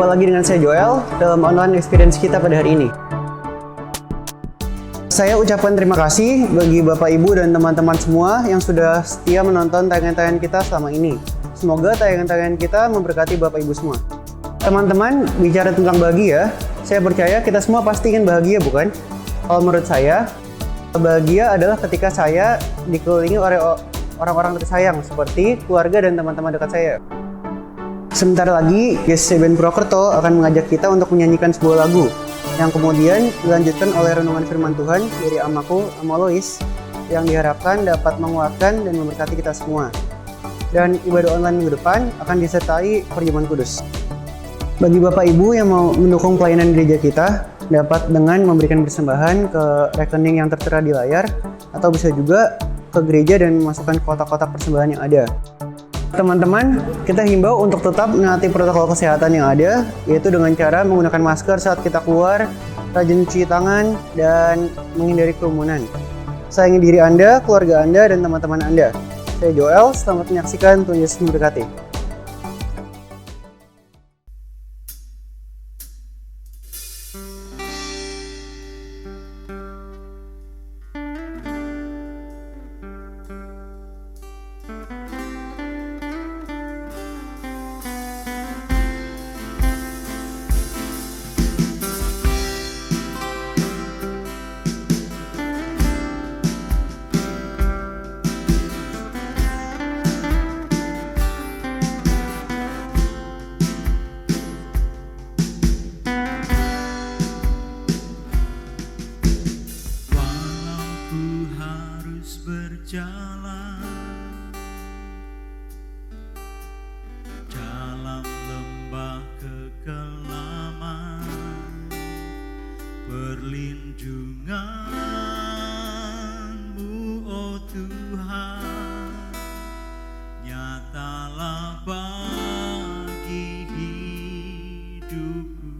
Jumpa lagi dengan saya Joel dalam online experience kita pada hari ini. Saya ucapkan terima kasih bagi Bapak Ibu dan teman-teman semua yang sudah setia menonton tayangan-tayangan kita selama ini. Semoga tayangan-tayangan kita memberkati Bapak Ibu semua. Teman-teman, bicara tentang bahagia, saya percaya kita semua pasti ingin bahagia, bukan? Kalau menurut saya, bahagia adalah ketika saya dikelilingi oleh orang-orang tersayang seperti keluarga dan teman-teman dekat saya. Sebentar lagi, GCC Band Purwokerto akan mengajak kita untuk menyanyikan sebuah lagu yang kemudian dilanjutkan oleh renungan firman Tuhan dari Amaku, Amalois, yang diharapkan dapat menguatkan dan memberkati kita semua. Dan ibadah online minggu depan akan disertai perjamuan kudus. Bagi Bapak Ibu yang mau mendukung pelayanan gereja kita, dapat dengan memberikan persembahan ke rekening yang tertera di layar, atau bisa juga ke gereja dan memasukkan kotak-kotak persembahan yang ada. Teman-teman, kita himbau untuk tetap menaati protokol kesehatan yang ada, yaitu dengan cara menggunakan masker saat kita keluar, rajin cuci tangan, dan menghindari kerumunan. Sayangi diri Anda, keluarga Anda, dan teman-teman Anda. Saya Joel, selamat menyaksikan, Tuhan Yesus memberkati. Dalam lembah kekelaman, perlindungan-Mu, oh Tuhan, nyatalah bagi hidupku.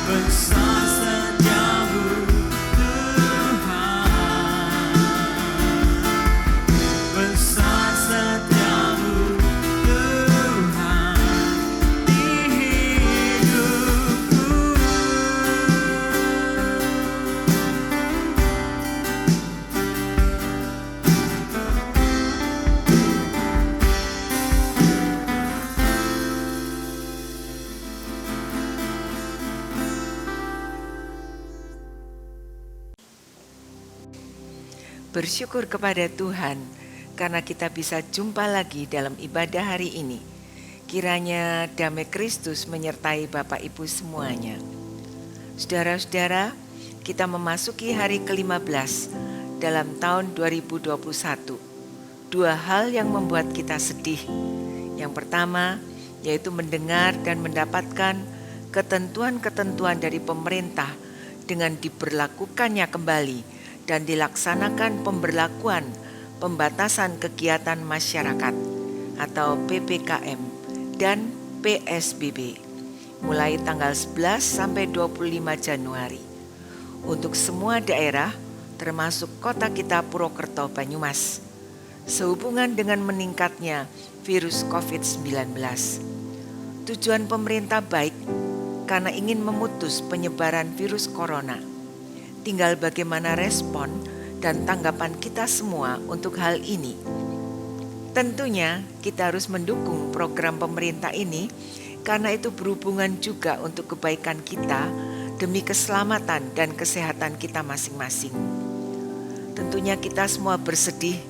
Besar setiamu bersyukur kepada Tuhan karena kita bisa jumpa lagi dalam ibadah hari ini. Kiranya damai Kristus menyertai Bapak Ibu semuanya. Saudara-saudara, kita memasuki hari ke-15 dalam tahun 2021. Dua hal yang membuat kita sedih. Yang pertama, yaitu mendengar dan mendapatkan ketentuan-ketentuan dari pemerintah dengan diberlakukannya kembali dan dilaksanakan pemberlakuan pembatasan kegiatan masyarakat atau PPKM dan PSBB mulai tanggal 11 sampai 25 Januari untuk semua daerah termasuk kota kita Purwokerto Banyumas sehubungan dengan meningkatnya virus COVID-19. Tujuan pemerintah baik karena ingin memutus penyebaran virus corona. Tinggal bagaimana respon dan tanggapan kita semua untuk hal ini. Tentunya kita harus mendukung program pemerintah ini karena itu berhubungan juga untuk kebaikan kita demi keselamatan dan kesehatan kita masing-masing. Tentunya kita semua bersedih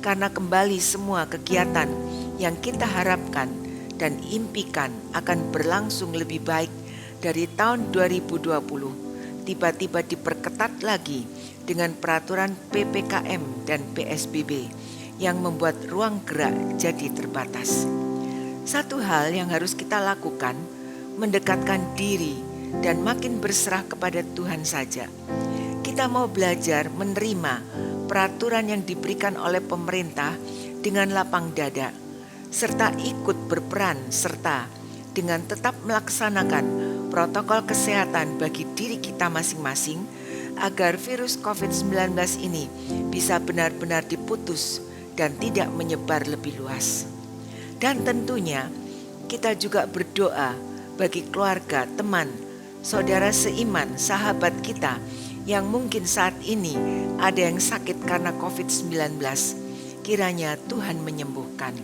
karena kembali semua kegiatan yang kita harapkan dan impikan akan berlangsung lebih baik dari tahun 2020 tiba-tiba diperketat lagi dengan peraturan PPKM dan PSBB yang membuat ruang gerak jadi terbatas. Satu hal yang harus kita lakukan, mendekatkan diri dan makin berserah kepada Tuhan saja. Kita mau belajar menerima peraturan yang diberikan oleh pemerintah dengan lapang dada, serta ikut berperan serta dengan tetap melaksanakan protokol kesehatan bagi diri kita masing-masing agar virus COVID-19 ini bisa benar-benar diputus dan tidak menyebar lebih luas. Dan tentunya kita juga berdoa bagi keluarga, teman, saudara seiman, sahabat kita yang mungkin saat ini ada yang sakit karena COVID-19. Kiranya Tuhan menyembuhkan.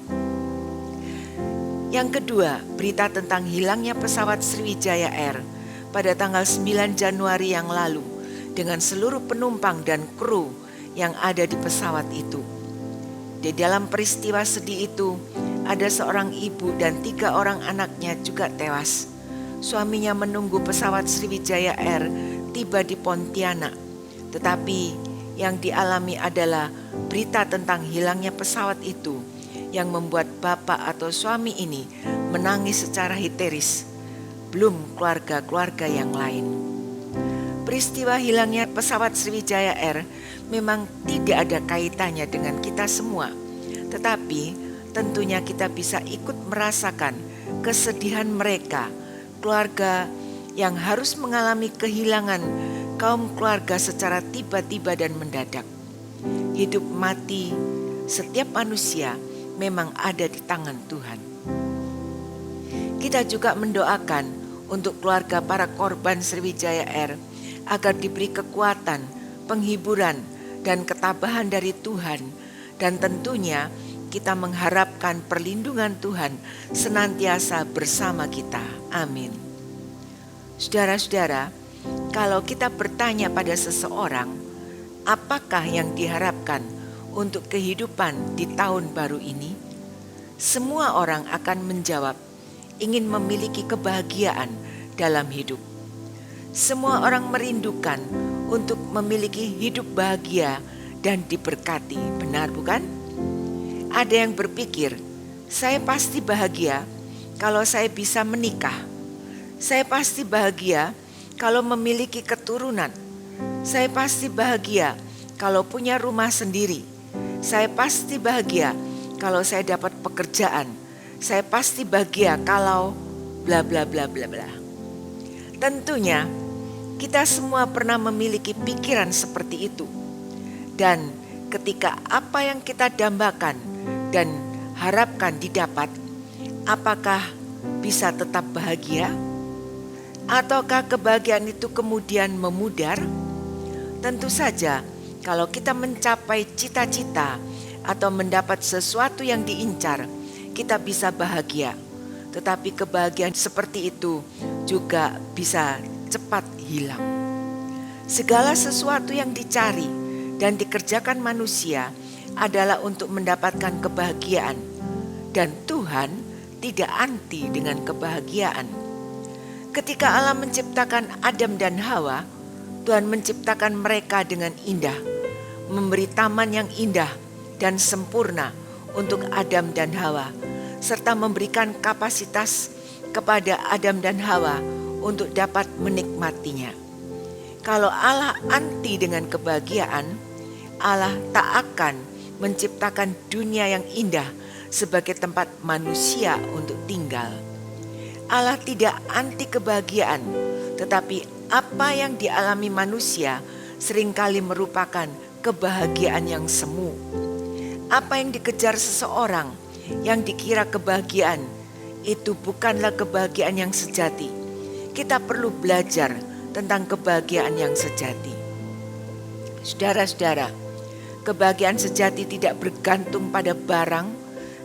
Yang kedua, berita tentang hilangnya pesawat Sriwijaya Air pada tanggal 9 Januari yang lalu dengan seluruh penumpang dan kru yang ada di pesawat itu. Di dalam peristiwa sedih itu, ada seorang ibu dan 3 orang anaknya juga tewas. Suaminya menunggu pesawat Sriwijaya Air tiba di Pontianak, tetapi yang dialami adalah berita tentang hilangnya pesawat itu yang membuat bapak atau suami ini menangis secara histeris, belum keluarga-keluarga yang lain. Peristiwa hilangnya pesawat Sriwijaya Air memang tidak ada kaitannya dengan kita semua, tetapi tentunya kita bisa ikut merasakan kesedihan mereka, keluarga yang harus mengalami kehilangan kaum keluarga secara tiba-tiba dan mendadak. Hidup mati setiap manusia memang ada di tangan Tuhan. Kita juga mendoakan untuk keluarga para korban Sriwijaya Air agar diberi kekuatan, penghiburan, dan ketabahan dari Tuhan. Dan tentunya kita mengharapkan perlindungan Tuhan senantiasa bersama kita. Amin. Saudara-saudara, kalau kita bertanya pada seseorang, apakah yang diharapkan untuk kehidupan di tahun baru ini? Semua orang akan menjawab, ingin memiliki kebahagiaan dalam hidup. Semua orang merindukan untuk memiliki hidup bahagia dan diberkati, benar bukan? Ada yang berpikir, saya pasti bahagia kalau saya bisa menikah. Saya pasti bahagia kalau memiliki keturunan. Saya pasti bahagia kalau punya rumah sendiri. Saya pasti bahagia kalau saya dapat pekerjaan. Saya pasti bahagia kalau bla bla bla bla bla. Tentunya kita semua pernah memiliki pikiran seperti itu. Dan ketika apa yang kita dambakan dan harapkan didapat, apakah bisa tetap bahagia? Ataukah kebahagiaan itu kemudian memudar? Tentu saja kalau kita mencapai cita-cita atau mendapat sesuatu yang diincar, kita bisa bahagia. Tetapi kebahagiaan seperti itu juga bisa cepat hilang. Segala sesuatu yang dicari dan dikerjakan manusia adalah untuk mendapatkan kebahagiaan, dan Tuhan tidak anti dengan kebahagiaan. Ketika Allah menciptakan Adam dan Hawa, Tuhan menciptakan mereka dengan indah, memberi taman yang indah dan sempurna untuk Adam dan Hawa, serta memberikan kapasitas kepada Adam dan Hawa untuk dapat menikmatinya. Kalau Allah anti dengan kebahagiaan, Allah tak akan menciptakan dunia yang indah sebagai tempat manusia untuk tinggal. Allah tidak anti kebahagiaan, tetapi apa yang dialami manusia seringkali merupakan kebahagiaan yang semu. Apa yang dikejar seseorang yang dikira kebahagiaan, itu bukanlah kebahagiaan yang sejati. Kita perlu belajar tentang kebahagiaan yang sejati. Saudara-saudara, kebahagiaan sejati tidak bergantung pada barang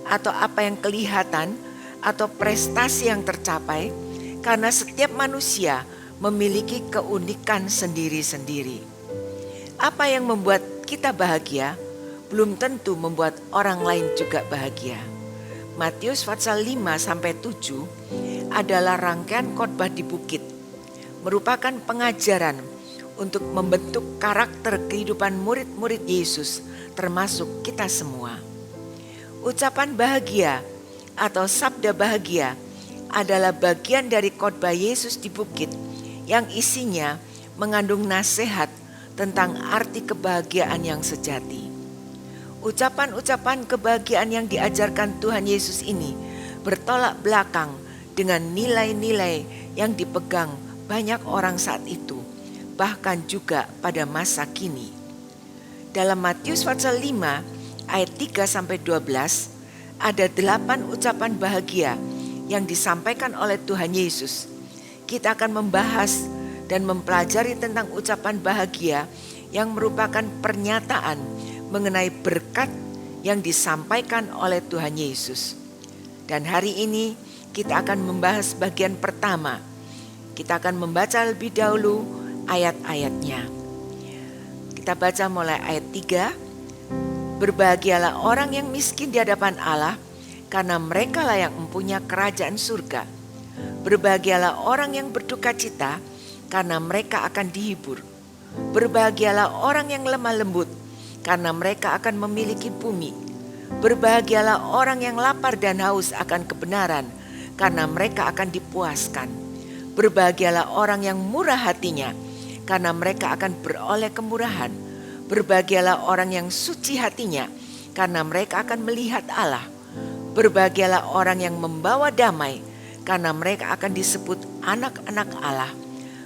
atau apa yang kelihatan atau prestasi yang tercapai, karena setiap manusia memiliki keunikan sendiri-sendiri. Apa yang membuat kita bahagia belum tentu membuat orang lain juga bahagia. Matius pasal 5-7 adalah rangkaian khotbah di bukit, merupakan pengajaran untuk membentuk karakter kehidupan murid-murid Yesus, termasuk kita semua. Ucapan bahagia atau sabda bahagia adalah bagian dari khotbah Yesus di bukit yang isinya mengandung nasihat tentang arti kebahagiaan yang sejati. Ucapan-ucapan kebahagiaan yang diajarkan Tuhan Yesus ini bertolak belakang dengan nilai-nilai yang dipegang banyak orang saat itu, bahkan juga pada masa kini. Dalam Matius pasal 5 ayat 3-12 ada 8 ucapan bahagia yang disampaikan oleh Tuhan Yesus. Kita akan membahas dan mempelajari tentang ucapan bahagia yang merupakan pernyataan mengenai berkat yang disampaikan oleh Tuhan Yesus. Dan hari ini kita akan membahas bagian pertama. Kita akan membaca lebih dahulu ayat-ayatnya. Kita baca mulai ayat 3. Berbahagialah orang yang miskin di hadapan Allah, karena merekalah yang mempunyai kerajaan surga. Berbahagialah orang yang berduka cita, karena mereka akan dihibur. Berbahagialah orang yang lemah lembut, karena mereka akan memiliki bumi. Berbahagialah orang yang lapar dan haus akan kebenaran, karena mereka akan dipuaskan. Berbahagialah orang yang murah hatinya, karena mereka akan beroleh kemurahan. Berbahagialah orang yang suci hatinya, karena mereka akan melihat Allah. Berbahagialah orang yang membawa damai, karena mereka akan disebut anak-anak Allah.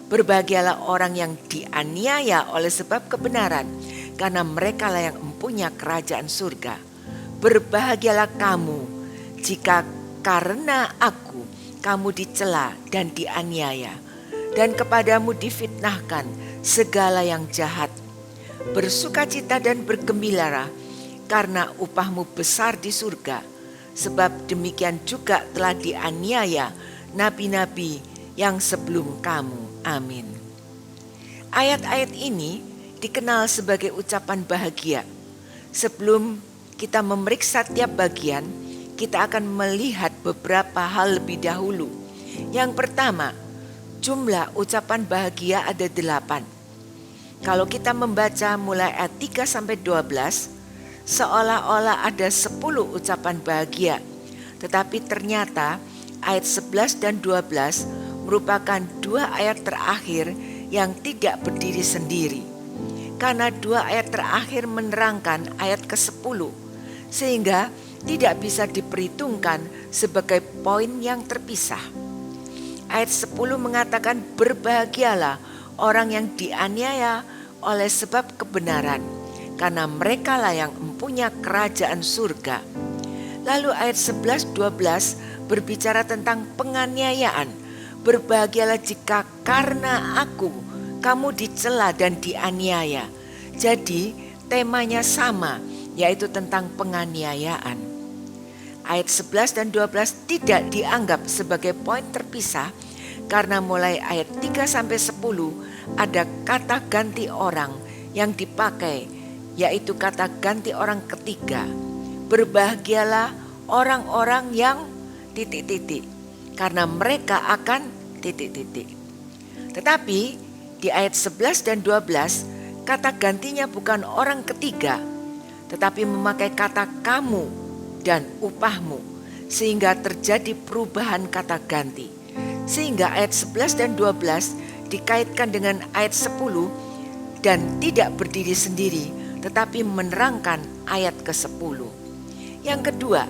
Berbahagialah orang yang dianiaya oleh sebab kebenaran, karena mereka lah yang mempunyai kerajaan surga. Berbahagialah kamu jika karena aku kamu dicela dan dianiaya, dan kepadamu difitnahkan segala yang jahat. Bersukacita dan bergembira, karena upahmu besar di surga, sebab demikian juga telah dianiaya nabi-nabi yang sebelum kamu. Amin. Ayat-ayat ini dikenal sebagai ucapan bahagia. Sebelum kita memeriksa tiap bagian, kita akan melihat beberapa hal lebih dahulu. Yang pertama, jumlah ucapan bahagia ada 8. Kalau kita membaca mulai ayat 3-12, seolah-olah ada 10 ucapan bahagia. Tetapi ternyata ayat 11 dan 12 merupakan 2 ayat terakhir yang tidak berdiri sendiri. Karena 2 ayat terakhir menerangkan ayat ke-10, sehingga tidak bisa diperhitungkan sebagai poin yang terpisah. Ayat 10 mengatakan berbahagialah orang yang dianiaya oleh sebab kebenaran, karena mereka lah yang mempunyai kerajaan surga. Lalu ayat 11-12 berbicara tentang penganiayaan. Berbahagialah jika karena aku kamu dicela dan dianiaya. Jadi temanya sama, yaitu tentang penganiayaan. Ayat 11 dan 12 tidak dianggap sebagai poin terpisah, karena mulai ayat 3-10 ada kata ganti orang yang dipakai yaitu kata ganti orang ketiga. Berbahagialah orang-orang yang titik-titik, karena mereka akan titik-titik. Tetapi di ayat 11 dan 12, kata gantinya bukan orang ketiga, tetapi memakai kata kamu dan upahmu, sehingga terjadi perubahan kata ganti. Sehingga ayat 11 dan 12 dikaitkan dengan ayat 10 dan tidak berdiri sendiri, tetapi menerangkan ayat ke-10. Yang kedua,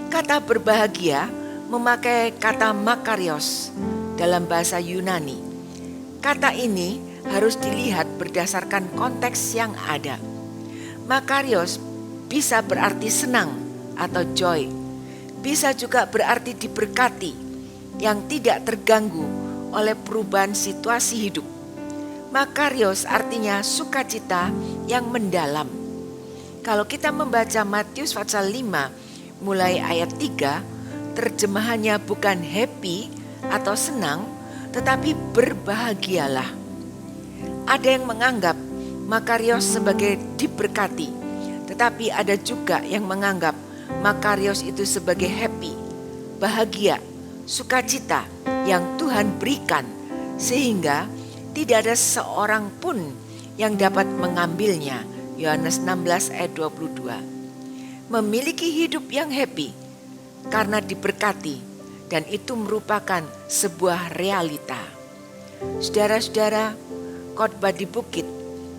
kata berbahagia memakai kata makarios dalam bahasa Yunani. Kata ini harus dilihat berdasarkan konteks yang ada. Makarios bisa berarti senang atau joy. Bisa juga berarti diberkati, yang tidak terganggu oleh perubahan situasi hidup. Makarios artinya sukacita yang mendalam. Kalau kita membaca Matius pasal 5 mulai ayat 3, terjemahannya bukan happy atau senang, tetapi berbahagialah. Ada yang menganggap makarios sebagai diberkati, tetapi ada juga yang menganggap makarios itu sebagai happy, bahagia, sukacita yang Tuhan berikan, sehingga tidak ada seorang pun yang dapat mengambilnya. Yohanes 16 ayat 22. Memiliki hidup yang happy karena diberkati, dan itu merupakan sebuah realita. Saudara-saudara, khotbah di bukit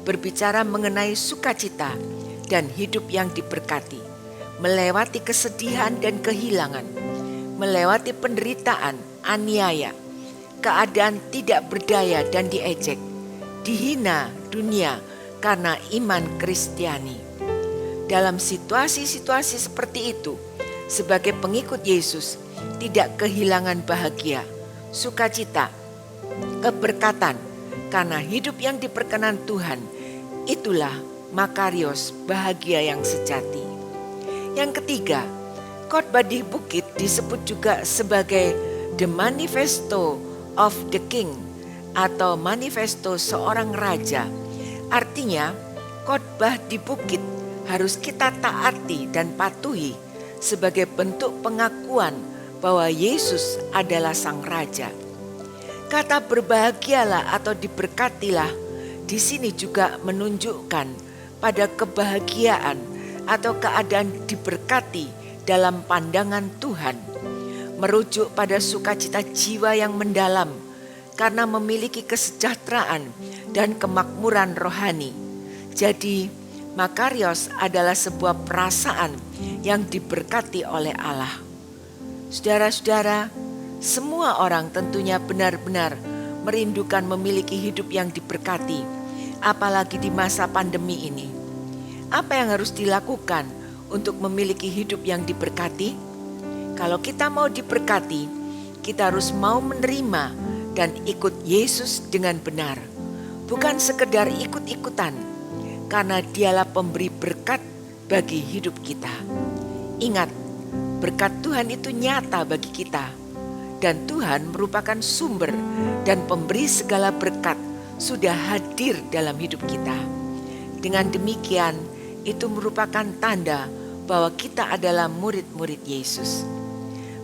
berbicara mengenai sukacita dan hidup yang diberkati, melewati kesedihan dan kehilangan, melewati penderitaan, aniaya, keadaan tidak berdaya dan diejek, dihina dunia karena iman Kristiani. Dalam situasi-situasi seperti itu, sebagai pengikut Yesus tidak kehilangan bahagia, sukacita, keberkatan, karena hidup yang diperkenan Tuhan. Itulah makarios, bahagia yang sejati. Yang ketiga, khotbah di bukit disebut juga sebagai the manifesto of the king atau manifesto seorang raja. Artinya, khotbah di bukit harus kita taati dan patuhi sebagai bentuk pengakuan bahwa Yesus adalah sang raja. Kata berbahagialah atau diberkatilah di sini juga menunjukkan pada kebahagiaan atau keadaan diberkati dalam pandangan Tuhan, merujuk pada sukacita jiwa yang mendalam karena memiliki kesejahteraan dan kemakmuran rohani. Jadi, makarios adalah sebuah perasaan yang diberkati oleh Allah. Saudara-saudara, semua orang tentunya benar-benar merindukan memiliki hidup yang diberkati, apalagi di masa pandemi ini. Apa yang harus dilakukan untuk memiliki hidup yang diberkati? Kalau kita mau diberkati, kita harus mau menerima dan ikut Yesus dengan benar. Bukan sekedar ikut-ikutan, karena Dialah pemberi berkat bagi hidup kita. Ingat, berkat Tuhan itu nyata bagi kita. Dan Tuhan merupakan sumber dan pemberi segala berkat, sudah hadir dalam hidup kita. Dengan demikian, itu merupakan tanda bahwa kita adalah murid-murid Yesus.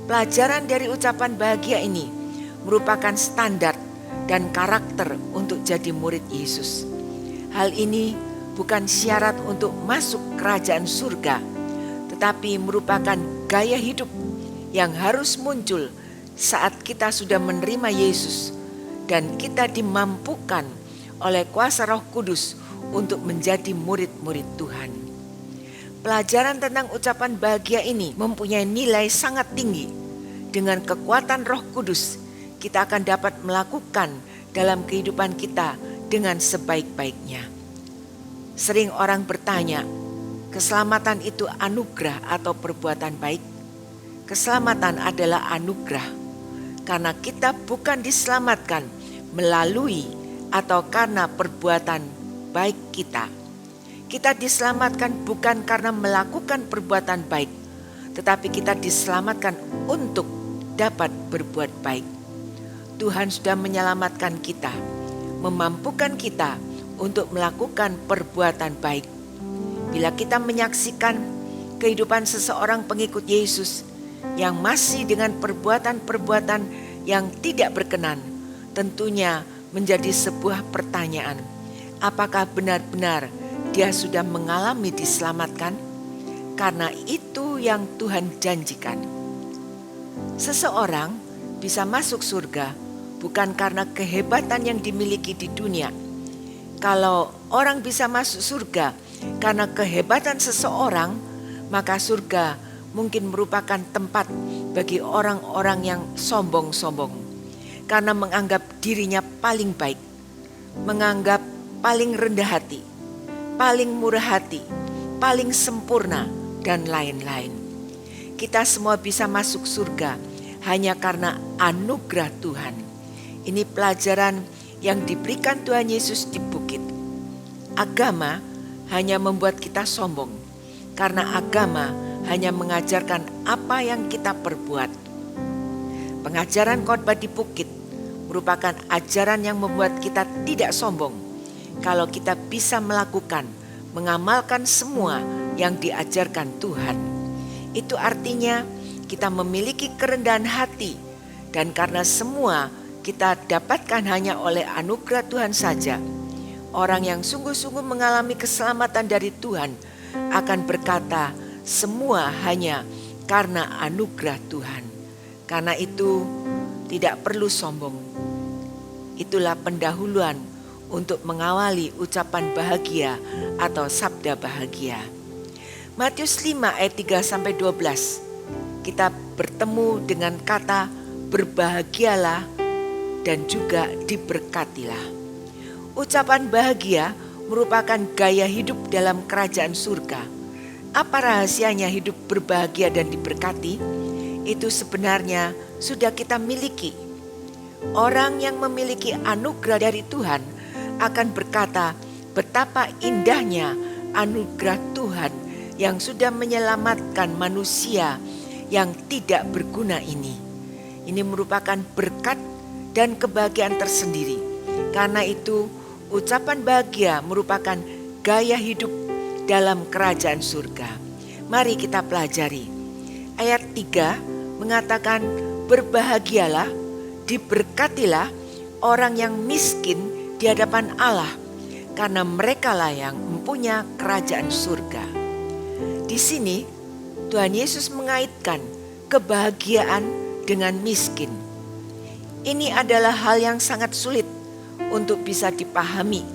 Pelajaran dari ucapan bahagia ini merupakan standar dan karakter untuk jadi murid Yesus. Hal ini bukan syarat untuk masuk kerajaan surga, tetapi merupakan gaya hidup yang harus muncul saat kita sudah menerima Yesus dan kita dimampukan oleh kuasa Roh Kudus untuk menjadi murid-murid Tuhan. Pelajaran tentang ucapan bahagia ini mempunyai nilai sangat tinggi. Dengan kekuatan Roh Kudus, kita akan dapat melakukan dalam kehidupan kita dengan sebaik-baiknya. Sering orang bertanya, keselamatan itu anugerah atau perbuatan baik? Keselamatan adalah anugerah. Karena kita bukan diselamatkan melalui atau karena perbuatan baik kita. Kita diselamatkan bukan karena melakukan perbuatan baik, tetapi kita diselamatkan untuk dapat berbuat baik. Tuhan sudah menyelamatkan kita, memampukan kita untuk melakukan perbuatan baik. bila kita menyaksikan kehidupan seseorang pengikut Yesus yang masih dengan perbuatan-perbuatan yang tidak berkenan, tentunya menjadi sebuah pertanyaan. Apakah benar-benar dia sudah mengalami diselamatkan? Karena itu yang Tuhan janjikan. Seseorang bisa masuk surga bukan karena kehebatan yang dimiliki di dunia. Kalau orang bisa masuk surga karena kehebatan seseorang, maka surga mungkin merupakan tempat bagi orang-orang yang sombong-sombong karena menganggap dirinya paling baik, menganggap paling rendah hati, paling murah hati, paling sempurna, dan lain-lain. Kita semua bisa masuk surga hanya karena anugerah Tuhan. Ini pelajaran yang diberikan Tuhan Yesus di bukit. Agama hanya membuat kita sombong, karena agama hanya mengajarkan apa yang kita perbuat. Pengajaran khotbah di bukit merupakan ajaran yang membuat kita tidak sombong kalau kita bisa melakukan, mengamalkan semua yang diajarkan Tuhan. Itu artinya kita memiliki kerendahan hati, dan karena semua kita dapatkan hanya oleh anugerah Tuhan saja. Orang yang sungguh-sungguh mengalami keselamatan dari Tuhan akan berkata, semua hanya karena anugerah Tuhan. Karena itu tidak perlu sombong. Itulah pendahuluan untuk mengawali ucapan bahagia atau sabda bahagia. Matius 5 ayat 3-12, kita bertemu dengan kata berbahagialah dan juga diberkatilah. Ucapan bahagia merupakan gaya hidup dalam kerajaan surga. Apa rahasianya hidup berbahagia dan diberkati? Itu sebenarnya sudah kita miliki. Orang yang memiliki anugerah dari Tuhan akan berkata, betapa indahnya anugerah Tuhan yang sudah menyelamatkan manusia yang tidak berguna ini. Ini merupakan berkat dan kebahagiaan tersendiri. Karena itu, ucapan bahagia merupakan gaya hidup dalam kerajaan surga. Mari kita pelajari. Ayat 3 mengatakan, berbahagialah, diberkatilah orang yang miskin di hadapan Allah, karena merekalah yang mempunyai kerajaan surga. Di sini Tuhan Yesus mengaitkan kebahagiaan dengan miskin. Ini adalah hal yang sangat sulit untuk bisa dipahami,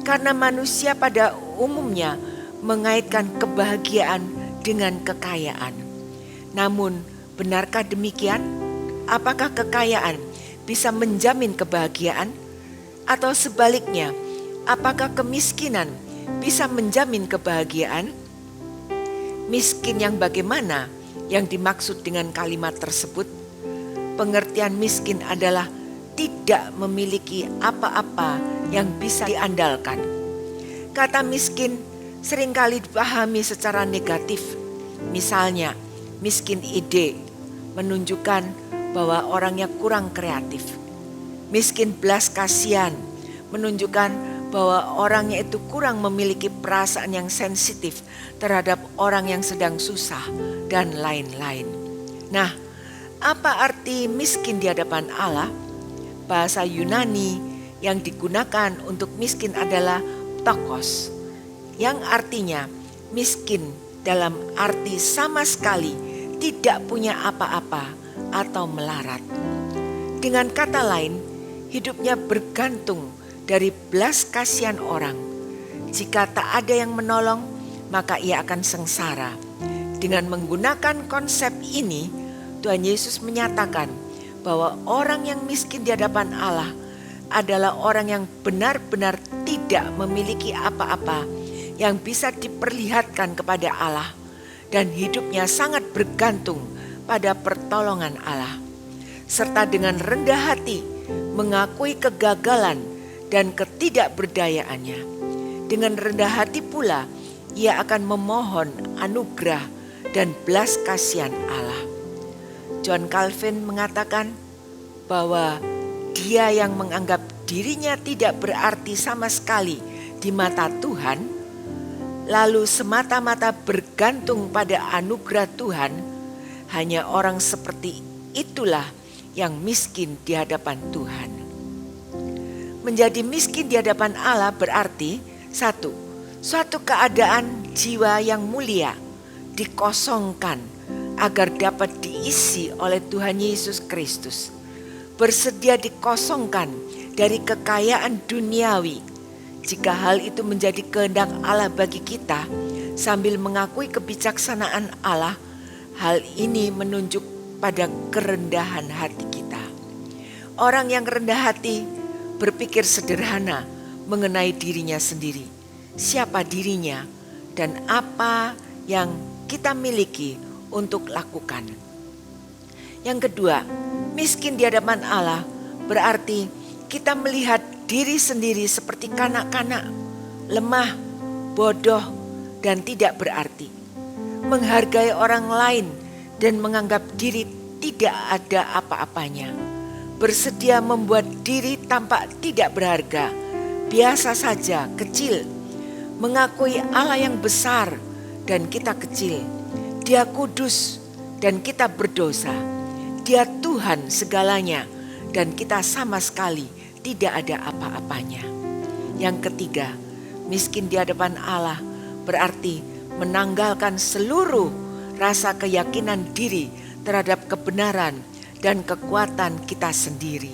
karena manusia pada umumnya mengaitkan kebahagiaan dengan kekayaan. Namun, benarkah demikian? Apakah kekayaan bisa menjamin kebahagiaan? Atau sebaliknya, apakah kemiskinan bisa menjamin kebahagiaan? Miskin yang bagaimana yang dimaksud dengan kalimat tersebut? Pengertian miskin adalah tidak memiliki apa-apa yang bisa diandalkan. Kata miskin seringkali dipahami secara negatif. Misalnya, miskin ide menunjukkan bahwa orangnya kurang kreatif. Miskin belas kasihan menunjukkan bahwa orangnya itu kurang memiliki perasaan yang sensitif terhadap orang yang sedang susah dan lain-lain. Nah, apa arti miskin di hadapan Allah? Bahasa Yunani yang digunakan untuk miskin adalah tokos, yang artinya miskin dalam arti sama sekali tidak punya apa-apa atau melarat. Dengan kata lain, hidupnya bergantung dari belas kasihan orang. Jika tak ada yang menolong, maka ia akan sengsara. Dengan menggunakan konsep ini, Tuhan Yesus menyatakan bahwa orang yang miskin di hadapan Allah adalah orang yang benar-benar tidak memiliki apa-apa yang bisa diperlihatkan kepada Allah, dan hidupnya sangat bergantung pada pertolongan Allah, serta dengan rendah hati mengakui kegagalan dan ketidakberdayaannya. Dengan rendah hati pula ia akan memohon anugerah dan belas kasihan Allah. John Calvin mengatakan bahwa dia yang menganggap dirinya tidak berarti sama sekali di mata Tuhan, lalu semata-mata bergantung pada anugerah Tuhan, hanya orang seperti itulah yang miskin di hadapan Tuhan. Menjadi miskin di hadapan Allah berarti suatu keadaan jiwa yang mulia dikosongkan agar dapat diisi oleh Tuhan Yesus Kristus. Bersedia dikosongkan dari kekayaan duniawi. Jika hal itu menjadi kehendak Allah bagi kita, sambil mengakui kebijaksanaan Allah, hal ini menunjuk pada kerendahan hati kita. Orang yang rendah hati berpikir sederhana mengenai dirinya sendiri. Siapa dirinya dan apa yang kita miliki untuk lakukan. Yang kedua, miskin di hadapan Allah berarti kita melihat diri sendiri seperti kanak-kanak, lemah, bodoh, dan tidak berarti. Menghargai orang lain dan menganggap diri tidak ada apa-apanya. Bersedia membuat diri tampak tidak berharga, biasa saja, kecil. Mengakui Allah yang besar dan kita kecil. Dia kudus dan kita berdosa. Dia Tuhan segalanya dan kita sama sekali tidak ada apa-apanya. Yang ketiga, miskin di hadapan Allah berarti menanggalkan seluruh rasa keyakinan diri terhadap kebenaran dan kekuatan kita sendiri.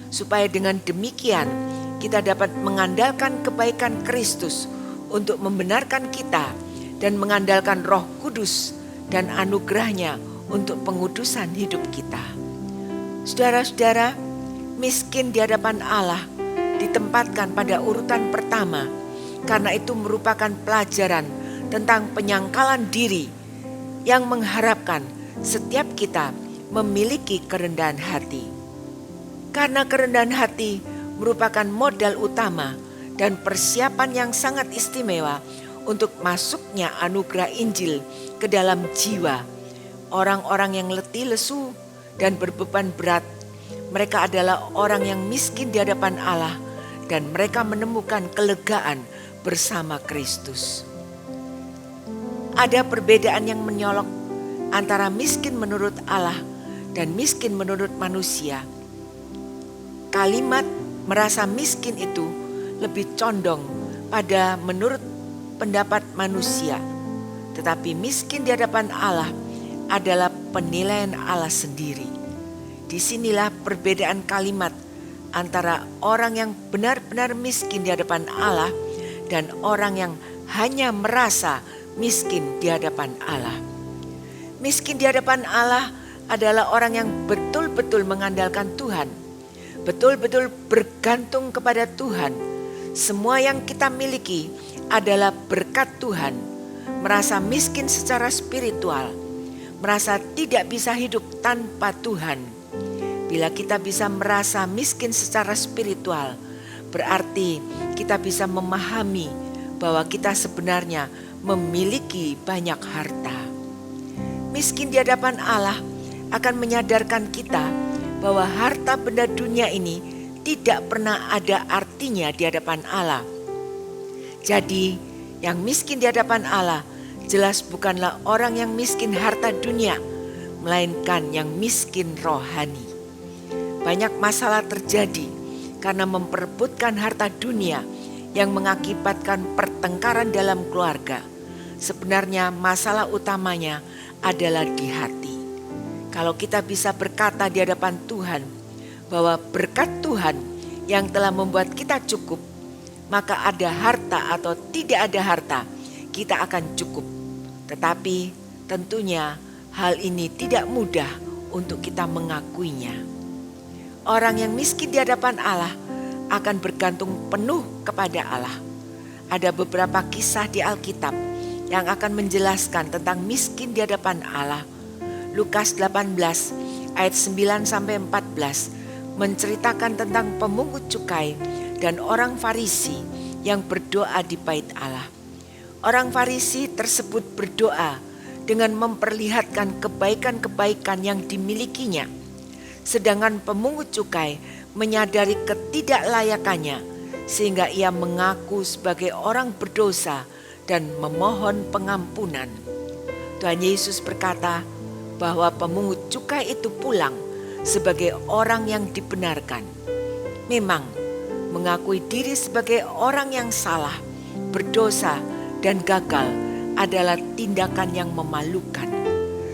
Supaya dengan demikian kita dapat mengandalkan kebaikan Kristus untuk membenarkan kita dan mengandalkan Roh Kudus dan anugerahnya untuk pengudusan hidup kita. Saudara-saudara, miskin di hadapan Allah ditempatkan pada urutan pertama karena itu merupakan pelajaran tentang penyangkalan diri yang mengharapkan setiap kita memiliki kerendahan hati. Karena kerendahan hati merupakan modal utama dan persiapan yang sangat istimewa untuk masuknya anugerah Injil ke dalam jiwa orang-orang yang letih lesu dan berbeban berat. Mereka adalah orang yang miskin di hadapan Allah dan mereka menemukan kelegaan bersama Kristus. Ada perbedaan yang menyolok antara miskin menurut Allah dan miskin menurut manusia. Kalimat merasa miskin itu lebih condong pada menurut pendapat manusia. Tetapi miskin di hadapan Allah adalah penilaian Allah sendiri. Disinilah perbedaan kalimat antara orang yang benar-benar miskin di hadapan Allah dan orang yang hanya merasa miskin di hadapan Allah. Miskin di hadapan Allah adalah orang yang betul-betul mengandalkan Tuhan, betul-betul bergantung kepada Tuhan. Semua yang kita miliki adalah berkat Tuhan. Merasa miskin secara spiritual, merasa tidak bisa hidup tanpa Tuhan. Bila kita bisa merasa miskin secara spiritual, berarti kita bisa memahami bahwa kita sebenarnya memiliki banyak harta. Miskin di hadapan Allah akan menyadarkan kita bahwa harta benda dunia ini tidak pernah ada artinya di hadapan Allah. Jadi, yang miskin di hadapan Allah jelas bukanlah orang yang miskin harta dunia, melainkan yang miskin rohani. Banyak masalah terjadi karena memperebutkan harta dunia yang mengakibatkan pertengkaran dalam keluarga. Sebenarnya masalah utamanya adalah di hati. Kalau kita bisa berkata di hadapan Tuhan bahwa berkat Tuhan yang telah membuat kita cukup, maka ada harta atau tidak ada harta, kita akan cukup. Tetapi tentunya hal ini tidak mudah untuk kita mengakuinya. Orang yang miskin di hadapan Allah akan bergantung penuh kepada Allah. Ada beberapa kisah di Alkitab yang akan menjelaskan tentang miskin di hadapan Allah. Lukas 18 ayat 9-14 menceritakan tentang pemungut cukai dan orang Farisi yang berdoa di bait Allah. Orang Farisi tersebut berdoa dengan memperlihatkan kebaikan-kebaikan yang dimilikinya. Sedangkan pemungut cukai menyadari ketidaklayakannya sehingga ia mengaku sebagai orang berdosa dan memohon pengampunan. Tuhan Yesus berkata bahwa pemungut cukai itu pulang sebagai orang yang dibenarkan. Memang mengakui diri sebagai orang yang salah, berdosa, dan gagal adalah tindakan yang memalukan.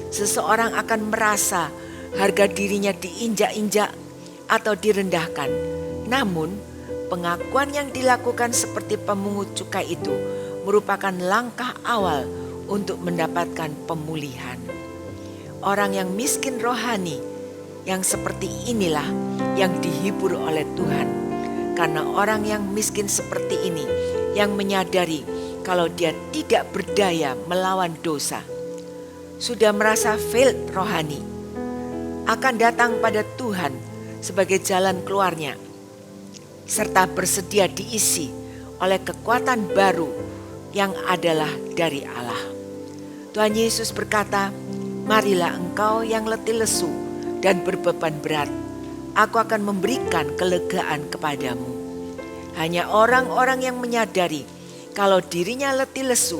Seseorang akan merasa harga dirinya diinjak-injak atau direndahkan. Namun, pengakuan yang dilakukan seperti pemungut cukai itu merupakan langkah awal untuk mendapatkan pemulihan. Orang yang miskin rohani yang seperti inilah yang dihibur oleh Tuhan. Karena orang yang miskin seperti ini yang menyadari kalau dia tidak berdaya melawan dosa, sudah merasa failed rohani, akan datang pada Tuhan sebagai jalan keluarnya, serta bersedia diisi oleh kekuatan baru yang adalah dari Allah. Tuhan Yesus berkata, "Marilah engkau yang letih lesu dan berbeban berat, aku akan memberikan kelegaan kepadamu." Hanya orang-orang yang menyadari kalau dirinya letih lesu,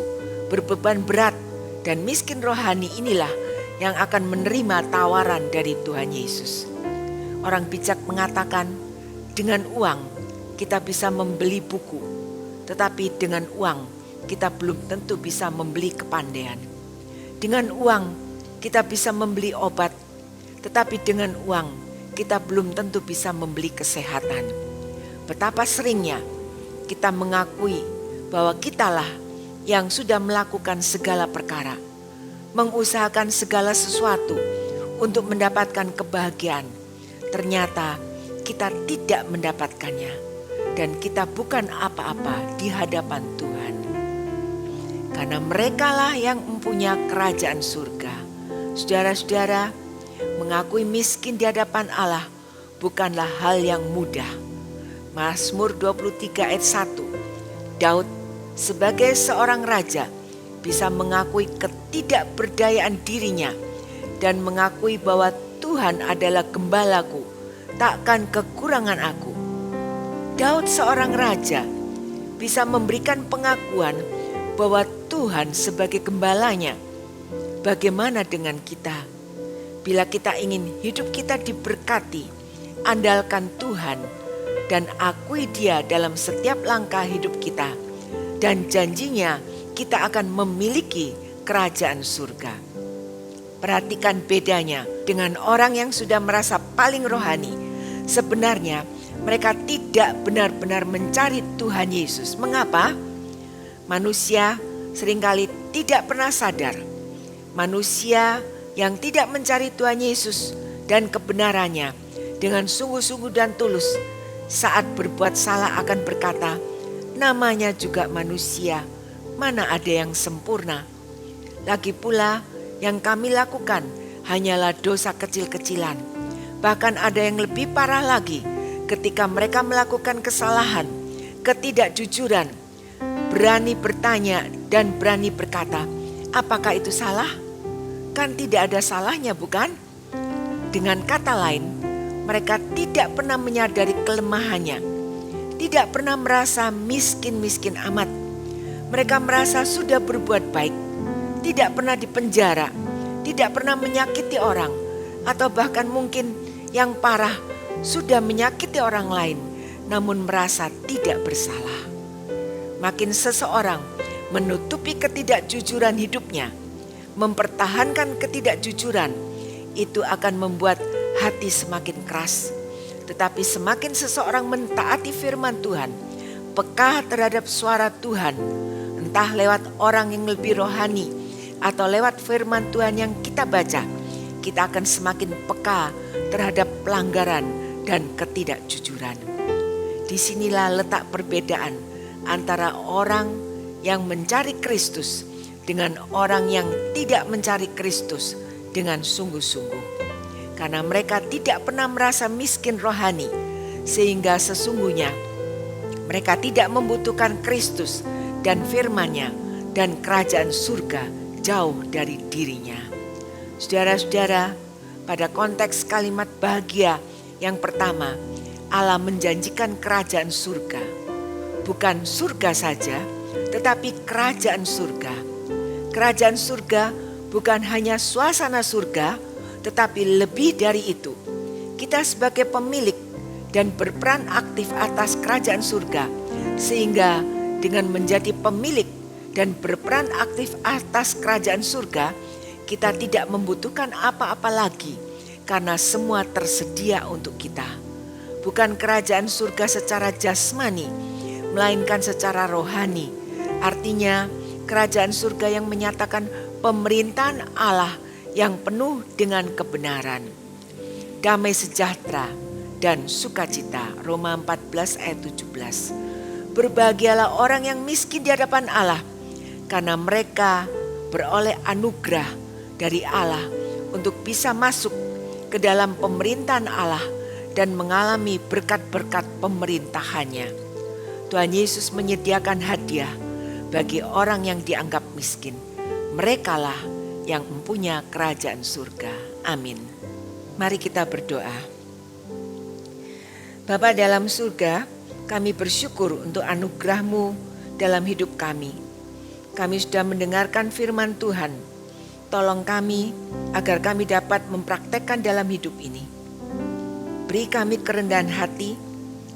berbeban berat, dan miskin rohani inilah yang akan menerima tawaran dari Tuhan Yesus. Orang bijak mengatakan, dengan uang kita bisa membeli buku, tetapi dengan uang kita belum tentu bisa membeli kepandaian. Dengan uang kita bisa membeli obat, tetapi dengan uang kita belum tentu bisa membeli kesehatan. Betapa seringnya kita mengakui bahwa kitalah yang sudah melakukan segala perkara, mengusahakan segala sesuatu untuk mendapatkan kebahagiaan. Ternyata kita tidak mendapatkannya dan kita bukan apa-apa di hadapan Tuhan. Karena merekalah yang mempunyai kerajaan surga. Saudara-saudara, mengakui miskin di hadapan Allah bukanlah hal yang mudah. Mazmur 23 ayat 1, Daud sebagai seorang raja bisa mengakui ketidakberdayaan dirinya dan mengakui bahwa Tuhan adalah gembalaku, takkan kekurangan aku. Daud seorang raja bisa memberikan pengakuan bahwa Tuhan sebagai gembalanya. Bagaimana dengan kita? Bila kita ingin hidup kita diberkati, andalkan Tuhan dan akui Dia dalam setiap langkah hidup kita. Dan janjinya kita akan memiliki kerajaan surga. Perhatikan bedanya dengan orang yang sudah merasa paling rohani. Sebenarnya mereka tidak benar-benar mencari Tuhan Yesus. Mengapa? Manusia seringkali tidak pernah sadar. Manusia yang tidak mencari Tuhan Yesus dan kebenarannya dengan sungguh-sungguh dan tulus, saat berbuat salah akan berkata, namanya juga manusia, mana ada yang sempurna. Lagi pula yang kami lakukan hanyalah dosa kecil-kecilan. Bahkan ada yang lebih parah lagi ketika mereka melakukan kesalahan, ketidakjujuran, berani bertanya dan berani berkata, apakah itu salah? Kan tidak ada salahnya, bukan? Dengan kata lain, mereka tidak pernah menyadari kelemahannya, tidak pernah merasa miskin-miskin amat. Mereka merasa sudah berbuat baik, tidak pernah dipenjara, tidak pernah menyakiti orang, atau bahkan mungkin yang parah sudah menyakiti orang lain, namun merasa tidak bersalah. Makin seseorang menutupi ketidakjujuran hidupnya, mempertahankan ketidakjujuran, itu akan membuat hati semakin keras. Tetapi semakin seseorang mentaati firman Tuhan, peka terhadap suara Tuhan, entah lewat orang yang lebih rohani atau lewat firman Tuhan yang kita baca, kita akan semakin peka terhadap pelanggaran dan ketidakjujuran. Disinilah letak perbedaan antara orang yang mencari Kristus dengan orang yang tidak mencari Kristus dengan sungguh-sungguh. Karena mereka tidak pernah merasa miskin rohani, sehingga sesungguhnya mereka tidak membutuhkan Kristus dan firman-Nya dan kerajaan surga jauh dari dirinya. Saudara-saudara, pada konteks kalimat bahagia yang pertama, Allah menjanjikan kerajaan surga. Bukan surga saja, tetapi kerajaan surga. Kerajaan surga bukan hanya suasana surga, tetapi lebih dari itu. Kita sebagai pemilik dan berperan aktif atas kerajaan surga, sehingga dengan menjadi pemilik dan berperan aktif atas kerajaan surga, kita tidak membutuhkan apa-apa lagi karena semua tersedia untuk kita. Bukan kerajaan surga secara jasmani, melainkan secara rohani. Artinya kerajaan surga yang menyatakan pemerintahan Allah yang penuh dengan kebenaran, damai sejahtera dan sukacita. Roma 14 ayat 17. Berbahagialah orang yang miskin di hadapan Allah, karena mereka beroleh anugerah dari Allah untuk bisa masuk ke dalam pemerintahan Allah dan mengalami berkat-berkat pemerintahannya. Tuhan Yesus menyediakan hadiah bagi orang yang dianggap miskin. Merekalah yang mempunyai kerajaan surga. Amin. Mari kita berdoa. Bapa dalam surga, kami bersyukur untuk anugerah-Mu dalam hidup kami. Kami sudah mendengarkan firman Tuhan. Tolong kami agar kami dapat mempraktekkan dalam hidup ini. Beri kami kerendahan hati,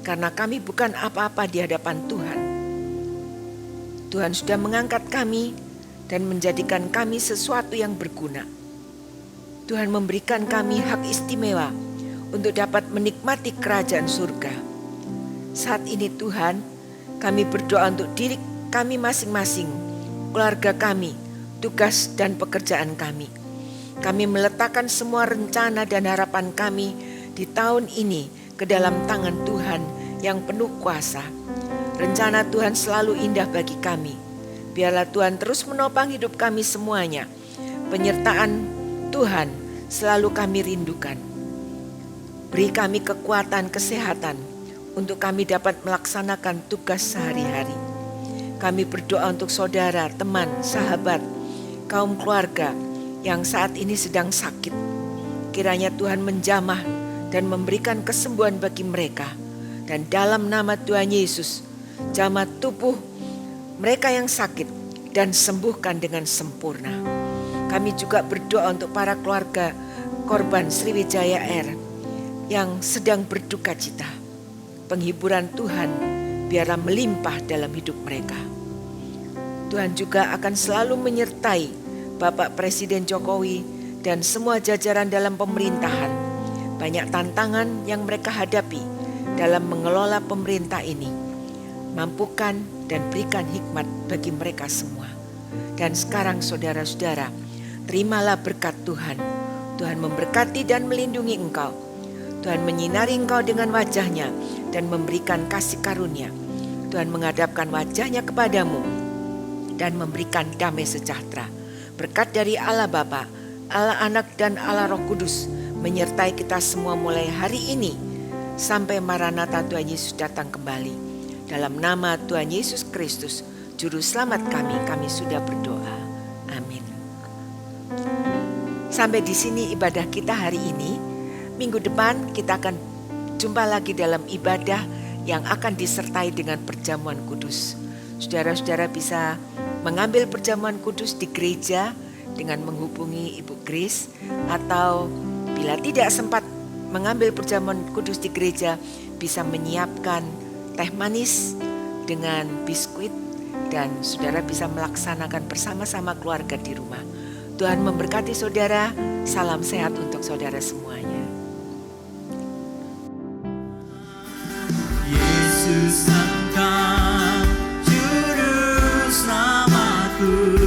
karena kami bukan apa-apa di hadapan Tuhan. Tuhan sudah mengangkat kami dan menjadikan kami sesuatu yang berguna. Tuhan memberikan kami hak istimewa untuk dapat menikmati kerajaan surga. Saat ini Tuhan, kami berdoa untuk diri kami masing-masing, keluarga kami, tugas dan pekerjaan kami. Kami meletakkan semua rencana dan harapan kami di tahun ini ke dalam tangan Tuhan yang penuh kuasa. Rencana Tuhan selalu indah bagi kami. Biarlah Tuhan terus menopang hidup kami semuanya. Penyertaan Tuhan selalu kami rindukan. Beri kami kekuatan, kesehatan untuk kami dapat melaksanakan tugas sehari-hari. Kami berdoa untuk saudara, teman, sahabat, kaum keluarga yang saat ini sedang sakit. Kiranya Tuhan menjamah dan memberikan kesembuhan bagi mereka. Dan dalam nama Tuhan Yesus, jamah tubuh mereka yang sakit dan sembuhkan dengan sempurna. Kami juga berdoa untuk para keluarga korban Sriwijaya Air yang sedang berduka cita. Penghiburan Tuhan biarlah melimpah dalam hidup mereka. Tuhan juga akan selalu menyertai Bapak Presiden Jokowi dan semua jajaran dalam pemerintahan. Banyak tantangan yang mereka hadapi dalam mengelola pemerintah ini. Mampukan dan berikan hikmat bagi mereka semua. Dan sekarang saudara-saudara, terimalah berkat Tuhan. Tuhan memberkati dan melindungi engkau. Tuhan menyinari engkau dengan wajah-Nya dan memberikan kasih karunia. Tuhan menghadapkan wajah-Nya kepadamu dan memberikan damai sejahtera. Berkat dari Allah Bapa, Allah Anak dan Allah Roh Kudus menyertai kita semua mulai hari ini sampai Maranatha Tuhan Yesus datang kembali. Dalam nama Tuhan Yesus Kristus, Juru Selamat kami sudah berdoa. Amin. Sampai di sini ibadah kita hari ini. Minggu depan kita akan jumpa lagi dalam ibadah yang akan disertai dengan perjamuan kudus. Saudara-saudara bisa mengambil perjamuan kudus di gereja dengan menghubungi Ibu Grace, atau bila tidak sempat mengambil perjamuan kudus di gereja, bisa menyiapkan teh manis dengan biskuit dan saudara bisa melaksanakan bersama-sama keluarga di rumah. Tuhan memberkati saudara, salam sehat untuk saudara semuanya. Yesus engkau juru selamatku.